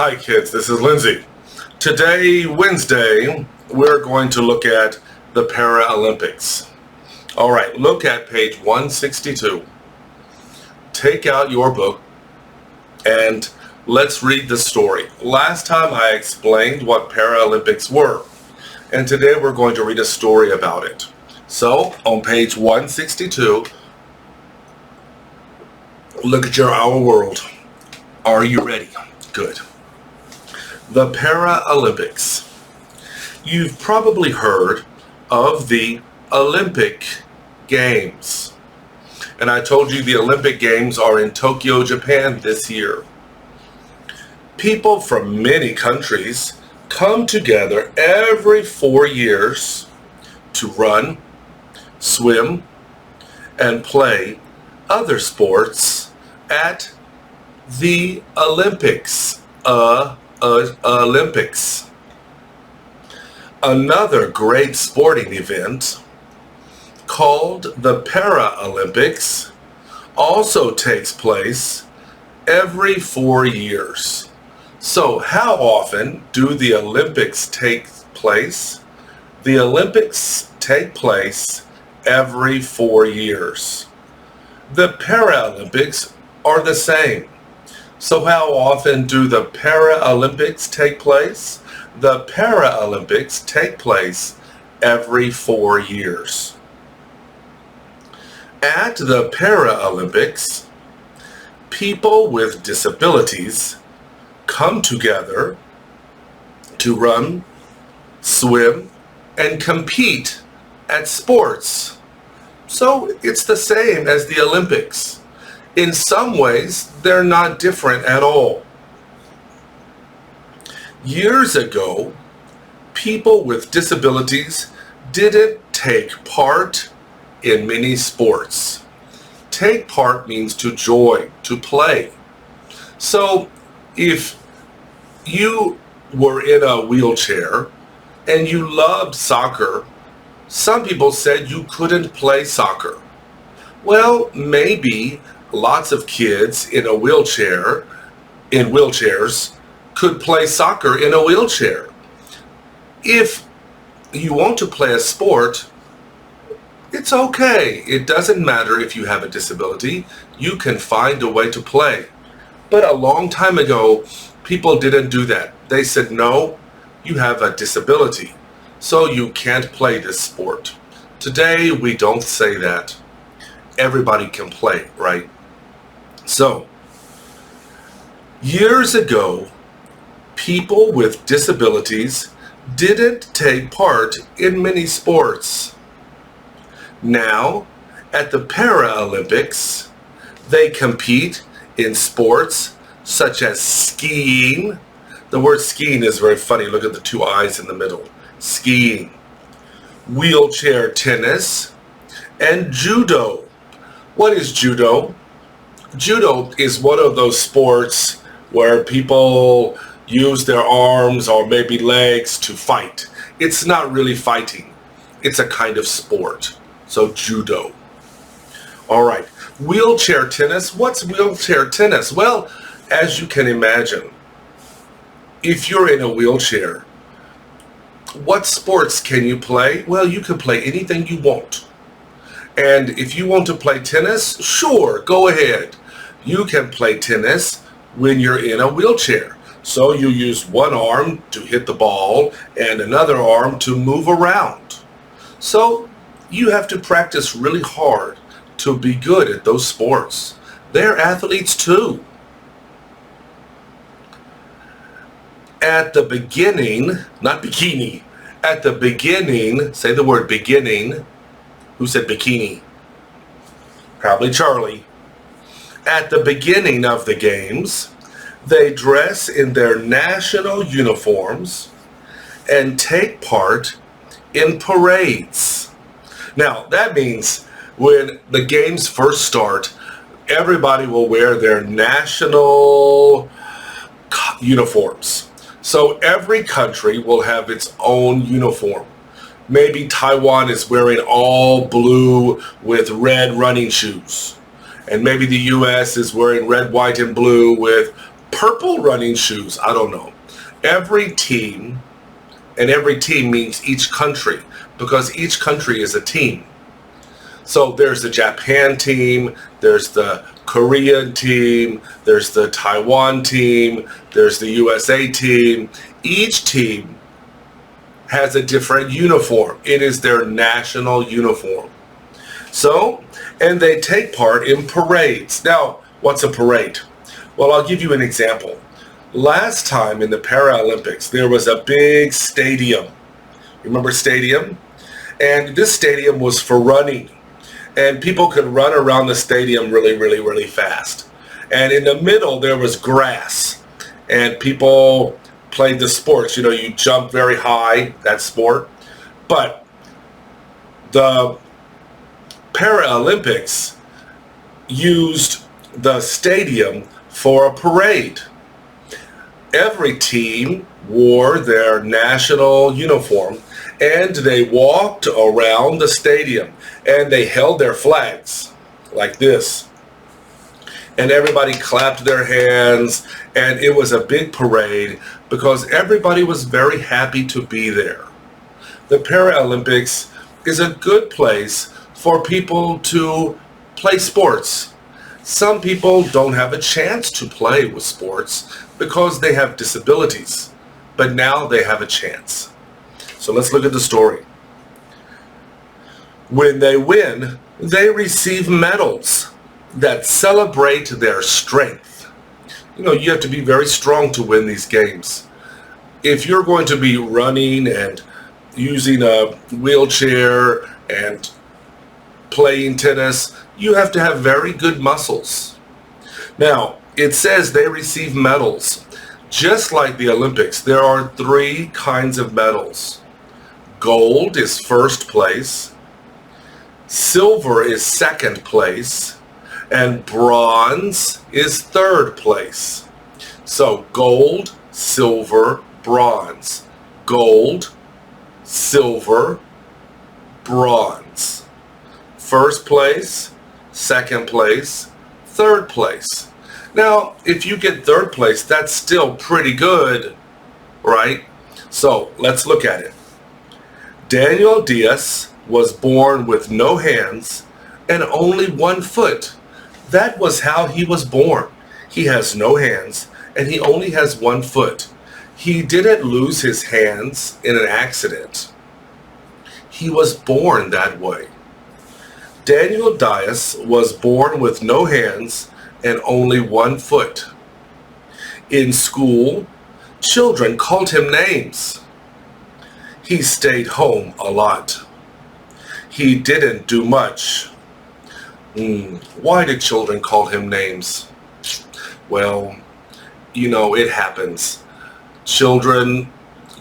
Hi kids, this is Lindsay. Today, Wednesday, we're going to look at the Paralympics. Alright, look at page 162. Take out your book and let's read the story. Last time I explained what Paralympics were, and today we're going to read a story about it. So, on page 162, look at our world. Are you ready? Good. The Paralympics. You've probably heard of the Olympic Games. And I told you the Olympic Games are in Tokyo, Japan this year. People from many countries come together every 4 years to run, swim, and play other sports at the Olympics. Olympics. Another great sporting event called the Paralympics also takes place every 4 years. So how often do the Olympics take place? The Olympics take place every 4 years. The Paralympics are the same. So how often do the Paralympics take place? The Paralympics take place every 4 years. At the Paralympics, people with disabilities come together to run, swim, and compete at sports. So it's the same as the Olympics. In some ways, they're not different at all. Years ago, people with disabilities didn't take part in many sports. Take part means to join, to play. So if you were in a wheelchair and you loved soccer, some people said you couldn't play soccer. Well, maybe lots of kids in wheelchairs could play soccer in a wheelchair. If you want to play a sport, it's okay. It doesn't matter if you have a disability. You can find a way to play. But a long time ago, people didn't do that. They said, no, you have a disability, so you can't play this sport. Today, we don't say that. Everybody can play, right? So, years ago, people with disabilities didn't take part in many sports. Now, at the Paralympics, they compete in sports such as skiing. The word skiing is very funny. Look at the two eyes in the middle. Skiing, wheelchair tennis, and judo. What is judo? Judo is one of those sports where people use their arms or maybe legs to fight. It's not really fighting. It's a kind of sport. So judo. All right. Wheelchair tennis. What's wheelchair tennis? Well, as you can imagine, if you're in a wheelchair, what sports can you play? Well, you can play anything you want. And if you want to play tennis, sure, go ahead. You can play tennis when you're in a wheelchair. So you use one arm to hit the ball and another arm to move around. So you have to practice really hard to be good at those sports. They're athletes too. At the beginning, not bikini, at the beginning, say the word beginning. Who said bikini? Probably Charlie. At the beginning of the games, they dress in their national uniforms and take part in parades. Now, that means when the games first start, everybody will wear their national uniforms. So every country will have its own uniform. Maybe Taiwan is wearing all blue with red running shoes. And maybe the US is wearing red, white, and blue with Purple running shoes, I don't know. Every team, and every team means each country, because each country is a team. So there's the Japan team, there's the Korean team, there's the Taiwan team, there's the USA team. Each team has a different uniform. It is their national uniform. So, and they take part in parades. Now, what's a parade? Well, I'll give you an example. Last time in the Paralympics, there was a big stadium. Remember stadium? And this stadium was for running. And people could run around the stadium really fast. And in the middle, there was grass. And people played the sports. You know, you jump very high, that sport. But the Paralympics used the stadium for a parade. Every team wore their national uniform and they walked around the stadium and they held their flags like this. And everybody clapped their hands and it was a big parade because everybody was very happy to be there. The Paralympics is a good place for people to play sports. Some people don't have a chance to play with sports because they have disabilities, but now they have a chance. So let's look at the story. When they win, they receive medals that celebrate their strength. You know, you have to be very strong to win these games. If you're going to be running and using a wheelchair and playing tennis, you have to have very good muscles. Now, it says they receive medals. Just like the Olympics, there are 3 kinds of medals. Gold is first place, silver is second place, and bronze is third place. So gold, silver, bronze. Gold, silver, bronze. First place, second place, third place. Now, if you get third place, that's still pretty good, right? So let's look at it. Daniel Diaz was born with no hands and only 1 foot. That was how he was born. He has no hands and he only has 1 foot. He didn't lose his hands in an accident. He was born that way. Daniel Diaz was born with no hands and only 1 foot. In school, children called him names. He stayed home a lot. He didn't do much. Why did children call him names? Well, you know, it happens. Children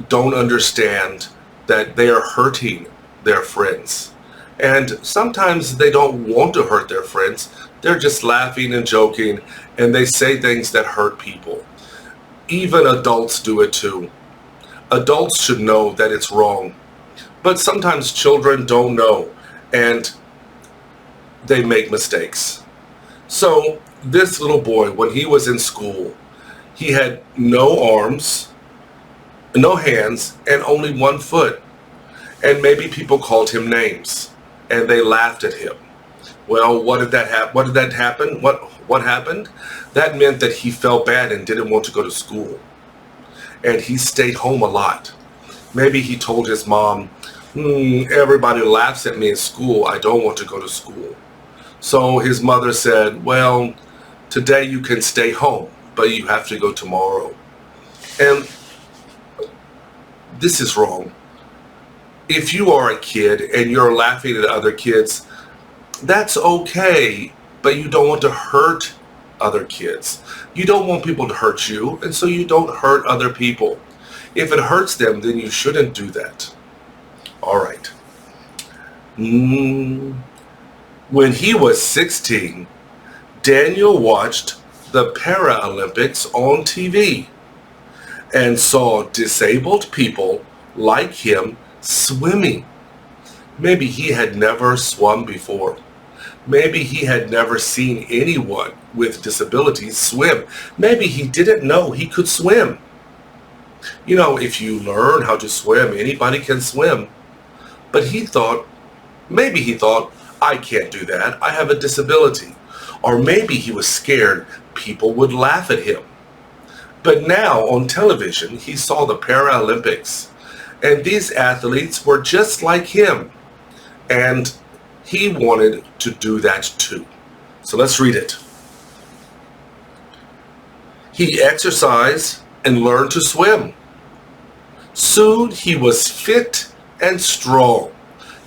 don't understand that they are hurting their friends. And sometimes they don't want to hurt their friends. They're just laughing and joking, and they say things that hurt people. Even adults do it too. Adults should know that it's wrong. But sometimes children don't know, and they make mistakes. So this little boy, when he was in school, he had no arms, no hands, and only 1 foot. And maybe people called him names, and they laughed at him. Well, what did that happen? What happened? That meant that he felt bad and didn't want to go to school. And he stayed home a lot. Maybe he told his mom, everybody laughs at me in school. I don't want to go to school. So his mother said, well, today you can stay home, but you have to go tomorrow. And this is wrong. If you are a kid and you're laughing at other kids, that's okay, but you don't want to hurt other kids. You don't want people to hurt you, and so you don't hurt other people. If it hurts them, then you shouldn't do that. All right. When he was 16, Daniel watched the Paralympics on TV and saw disabled people like him swimming. Maybe he had never swum before. Maybe he had never seen anyone with disabilities swim. Maybe he didn't know he could swim. You know, if you learn how to swim, anybody can swim. But maybe he thought, I can't do that. I have a disability. Or maybe he was scared people would laugh at him. But now on television, he saw the Paralympics. And these athletes were just like him. And he wanted to do that too. So let's read it. He exercised and learned to swim. Soon he was fit and strong.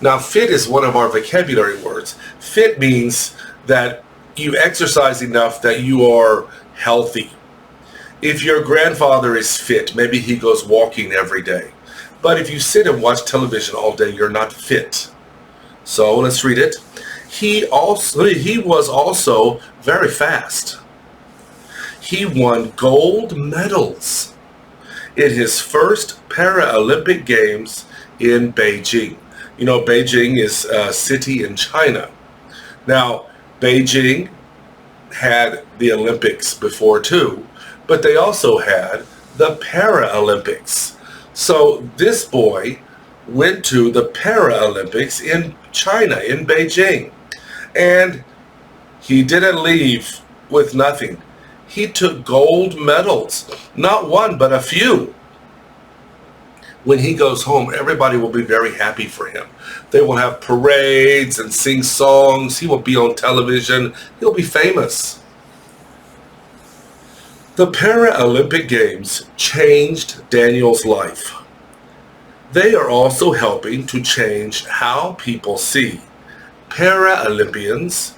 Now, fit is one of our vocabulary words. Fit means that you exercise enough that you are healthy. If your grandfather is fit, maybe he goes walking every day. But if you sit and watch television all day, you're not fit. So let's read it. He was also very fast. He won gold medals in his first Paralympic Games in Beijing. You know, Beijing is a city in China. Now, Beijing had the Olympics before too, but they also had the Paralympics. So this boy went to the Paralympics in China, in Beijing. And he didn't leave with nothing. He took gold medals, not one, but a few. When he goes home, everybody will be very happy for him. They will have parades and sing songs. He will be on television. He'll be famous. The Paralympic Games changed Daniel's life. They are also helping to change how people see Paralympians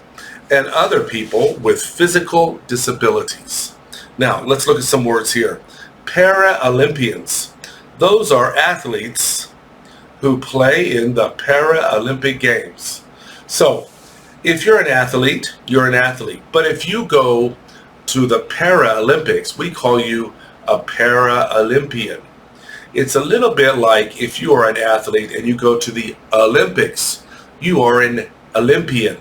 and other people with physical disabilities. Now, let's look at some words here. Paralympians. Those are athletes who play in the Paralympic Games. So, if you're an athlete, you're an athlete. But if you go to the Paralympics, we call you a Paralympian. It's a little bit like if you are an athlete and you go to the Olympics, you are an Olympian.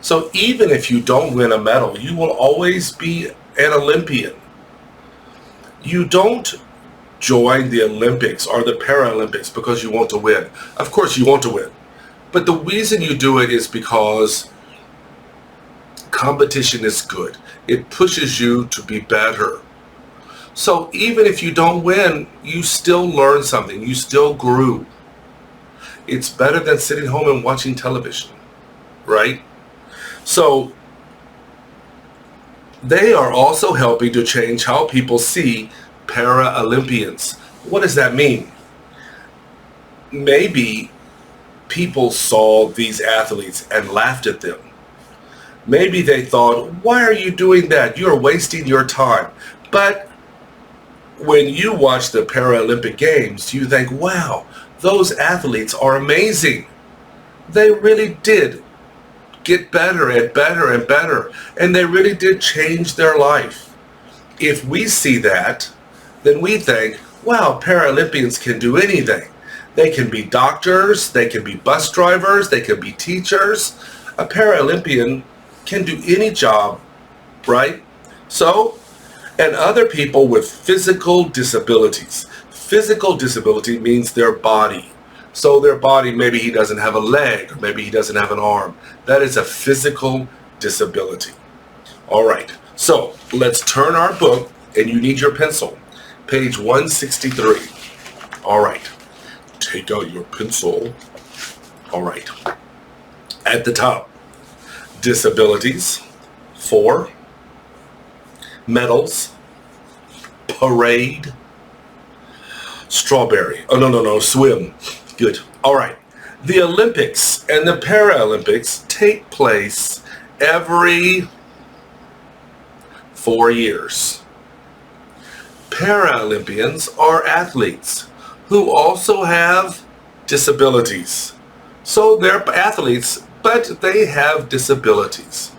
So even if you don't win a medal, you will always be an Olympian. You don't join the Olympics or the Paralympics because you want to win. Of course you want to win. But the reason you do it is because competition is good. It pushes you to be better. So even if you don't win, you still learn something. You still grew. It's better than sitting home and watching television, right? So they are also helping to change how people see Paralympians. What does that mean? Maybe people saw these athletes and laughed at them. Maybe they thought, why are you doing that? You're wasting your time. But when you watch the Paralympic Games, you think, wow, those athletes are amazing. They really did get better and better and better, and they really did change their life. If we see that, then we think, wow, Paralympians can do anything. They can be doctors, they can be bus drivers, they can be teachers. A Paralympian can do any job, right? So, and other people with physical disabilities. Physical disability means their body. So their body, maybe he doesn't have a leg, or maybe he doesn't have an arm. That is a physical disability. All right, so let's turn our book, and you need your pencil. Page 163. All right, take out your pencil. All right, at the top, disabilities, 4, medals, parade, strawberry. Oh, no, swim. Good. All right. The Olympics and the Paralympics take place every 4 years. Paralympians are athletes who also have disabilities. So they're athletes, but they have disabilities.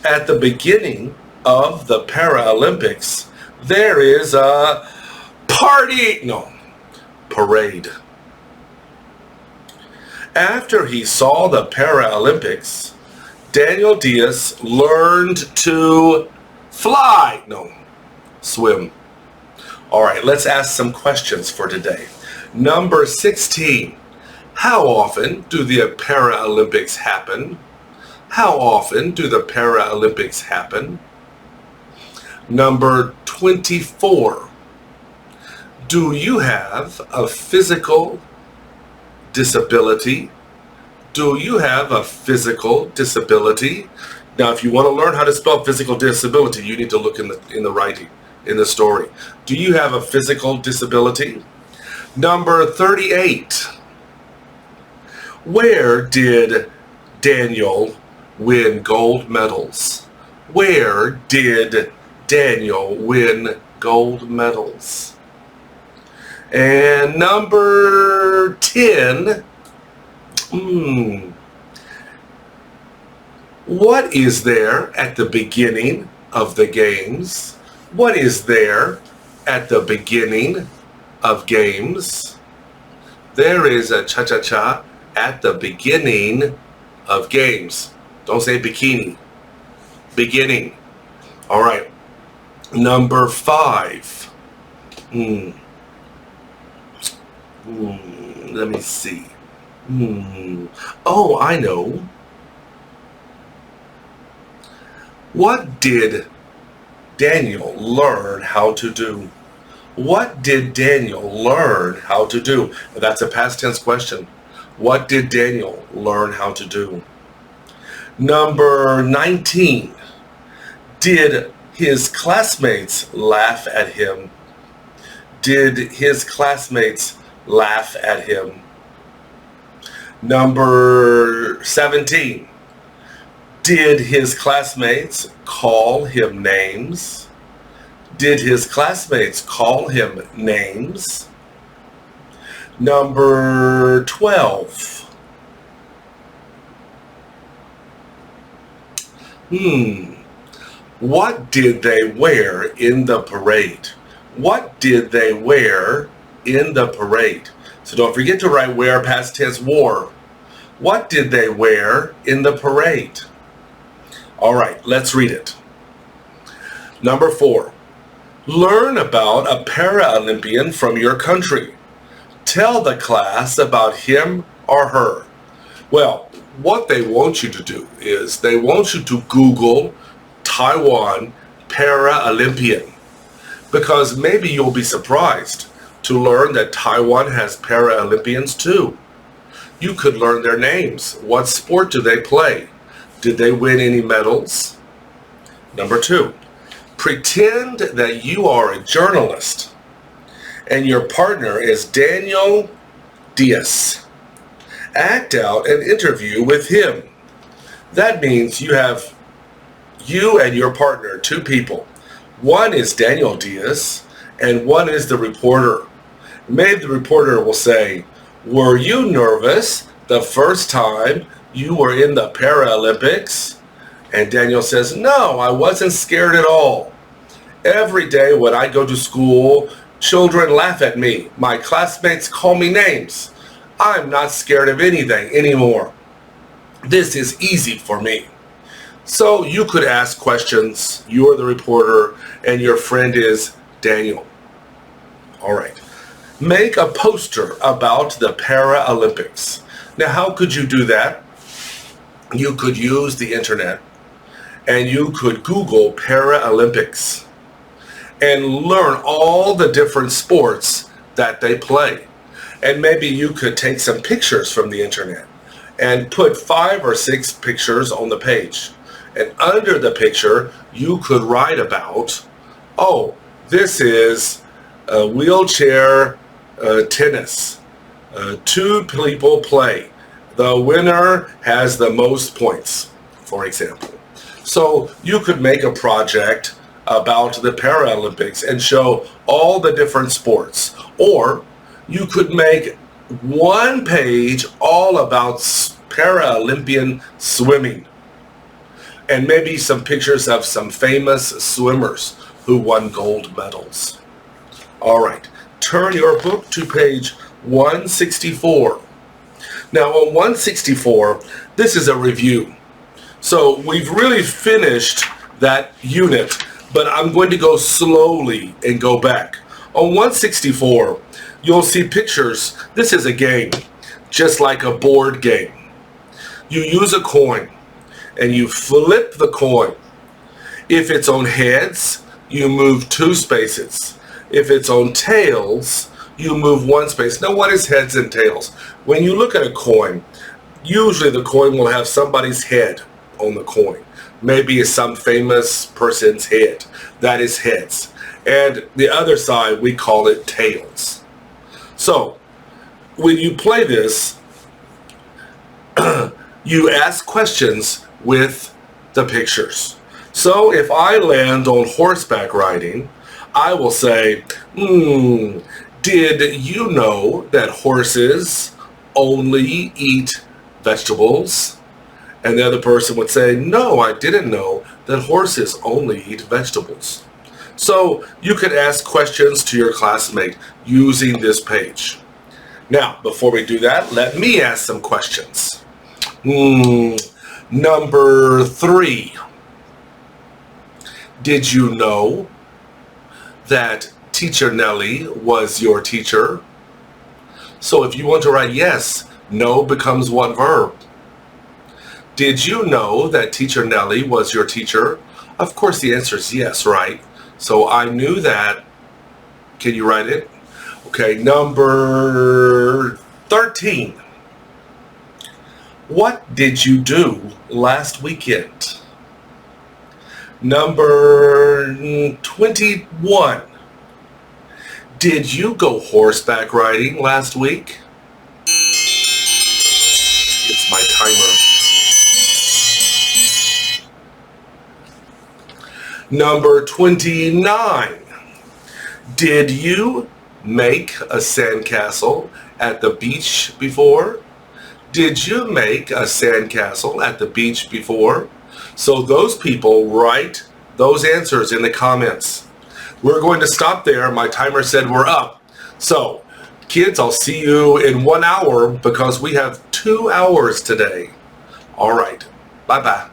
At the beginning of the Paralympics, there is a parade. After he saw the Paralympics, Daniel Diaz learned to fly. No, swim. All right, let's ask some questions for today. Number 16. How often do the Paralympics happen? How often do the Paralympics happen? Number 24. Do you have a physical disability? Do you have a physical disability? Now, if you want to learn how to spell physical disability, you need to look in the writing, in the story. Do you have a physical disability? Number 38. Where did Daniel win gold medals? Where did Daniel win gold medals? And number 10. What is there at the beginning of the games? What is there at the beginning of games? There is a cha-cha-cha at the beginning of games. Don't say bikini. Beginning. All right. Number 5. Let me see. Oh, I know. What did Daniel learn how to do? What did Daniel learn how to do? That's a past tense question. What did Daniel learn how to do? Number 19. Did his classmates laugh at him? Did his classmates laugh at him? Number 17. Did his classmates call him names? Did his classmates call him names? Number 12. What did they wear in the parade? What did they wear in the parade? So don't forget to write wear past tense wore. What did they wear in the parade? All right, let's read it. Number 4. Learn about a Paralympian from your country. Tell the class about him or her. Well, what they want you to do is they want you to Google Taiwan Paralympian, because maybe you'll be surprised to learn that Taiwan has Paralympians too. You could learn their names. What sport do they play? Did they win any medals? Number 2, pretend that you are a journalist and your partner is Daniel Diaz. Act out an interview with him. That means you and your partner, 2 people. One is Daniel Diaz and one is the reporter. Maybe the reporter will say, were you nervous the first time you were in the Paralympics? And Daniel says, no, I wasn't scared at all. Every day when I go to school, children laugh at me. My classmates call me names. I'm not scared of anything anymore. This is easy for me. So you could ask questions. You're the reporter and your friend is Daniel. All right. Make a poster about the Paralympics. Now, how could you do that? You could use the internet and you could Google Paralympics and learn all the different sports that they play. And maybe you could take some pictures from the internet and put 5 or 6 pictures on the page. And under the picture, you could write about, oh, this is a wheelchair tennis. 2 people play. The winner has the most points, for example. So you could make a project about the Paralympics and show all the different sports. Or you could make 1 page all about Paralympian swimming. And maybe some pictures of some famous swimmers who won gold medals. All right, turn your book to page 164. Now on 164, this is a review. So we've really finished that unit, but I'm going to go slowly and go back. On 164, you'll see pictures. This is a game, just like a board game. You use a coin and you flip the coin. If it's on heads, you move 2 spaces. If it's on tails, you move 1 space. Now what is heads and tails? When you look at a coin, usually the coin will have somebody's head on the coin. Maybe it's some famous person's head. That is heads. And the other side, we call it tails. So when you play this, you ask questions with the pictures. So if I land on horseback riding, I will say, did you know that horses only eat vegetables? And the other person would say, no, I didn't know that horses only eat vegetables. So you could ask questions to your classmate using this page. Now, before we do that, let me ask some questions. Number 3. Did you know that Teacher Nellie was your teacher? So if you want to write yes, no becomes what verb? Did you know that Teacher Nellie was your teacher? Of course the answer is yes, right? So I knew that. Can you write it? Okay, number 13. What did you do last weekend? Number 21. Did you go horseback riding last week? It's my timer. Number 29. Did you make a sandcastle at the beach before? Did you make a sandcastle at the beach before? So those people write those answers in the comments. We're going to stop there. My timer said we're up. So kids, I'll see you in 1 hour because we have 2 hours today. All right. Bye-bye.